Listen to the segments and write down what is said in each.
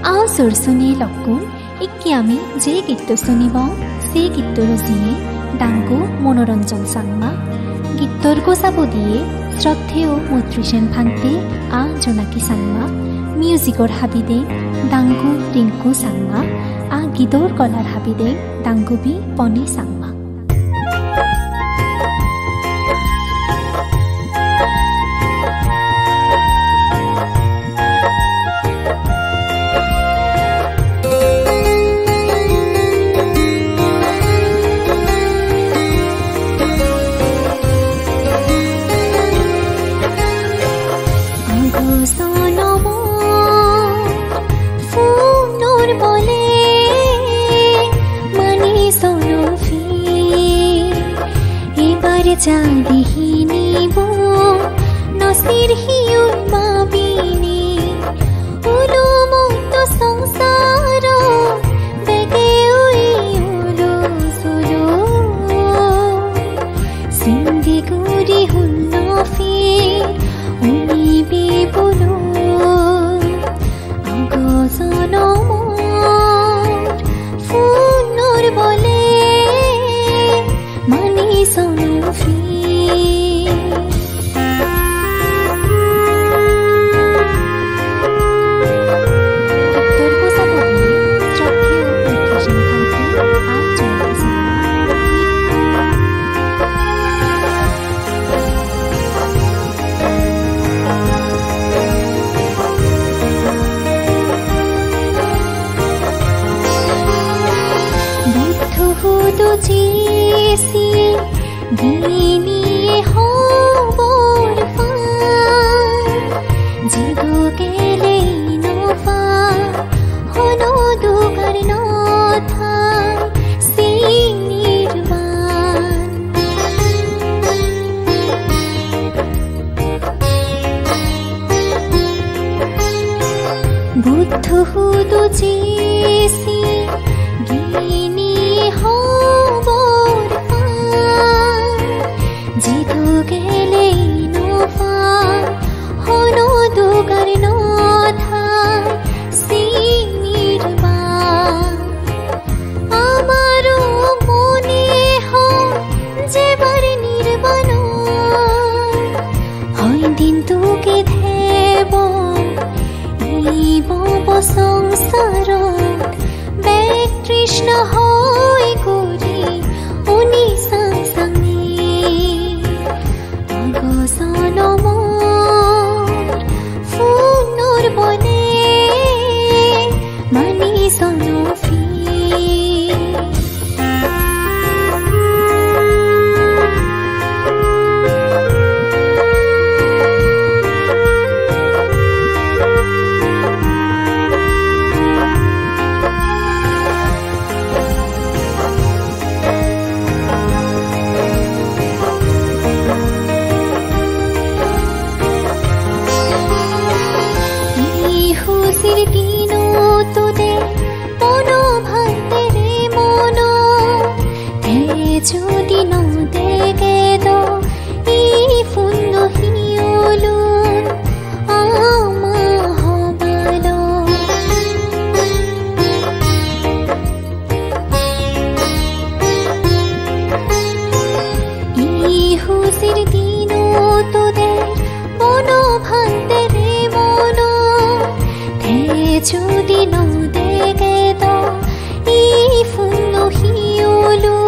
आओ सुर सुनी लकुन इक्की आमी जे गीत शुनिब से गीतर जिए डांगो मनोरंजन सांगमा गीतर गोसाबो दिए श्रद्धेय मधुसेन भांगते आ जोनाकी सांगमा मिउजिकर हाबिदे डांगो रिंकू सांगमा आ गीतर कलार हाबिदे डांगो बी पनी सांगमा चाँदिहिनीबो नसिर हिउँ बाबिनी उलो मुक्त संसार बेगे उलो सुलो सिंधी गुरी हुन्न फेर उनी बेबुलो आगो जनमर फुनर बले मानि सौनो गिनिए होबोर फार जिगो गेले नफा होनो दुगर नथाय सी निर्वाण बुद्ध हुदु जेसी गिनिए होबोर जिगो गेले नफा होनो दुगर नथाय सी निर्वाण आमारो मने हय जेबार निर्वाण हय दिन तुके देब ई भव संसारत बेग तृष्णा हय करि उनी फुनर बने मानि सौनो যদি নদেগে দো ই ফুন্ন হিউলুন আমা হবালো ই হুজির দিনো তোদের মনো ভান্তে রে মনো তে যদি নদেগে দো ই ফুন্ন হিউলুন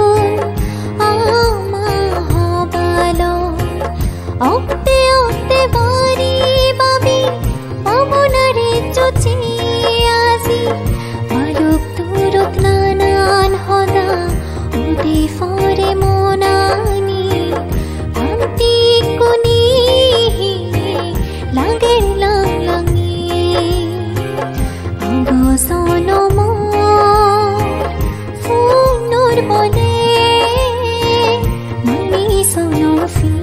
অক্তে অক্তে বারি বাবি অমনারে চচে আজি বালুক তুরত নানান হদা উদে ফরে মনানি ভান্তি কুনি লাগে লাং লাঙি আগো সনম ফুনর বলে মানি সনো ফি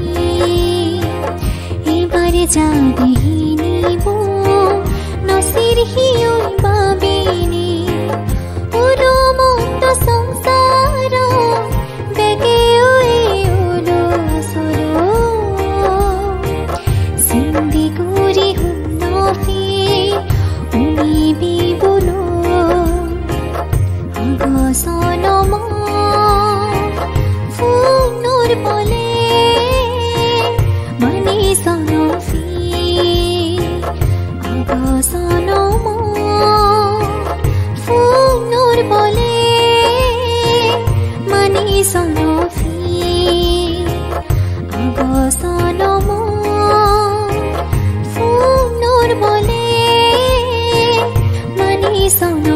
চাঁদিহিনীবো নসির হিউঁ বাবিনী উলো মুক্ত সংসার বেগে উলো সুলো সিন্ধি গুরি হুন্ন ফি উনি বিবুলো ଶୁଣ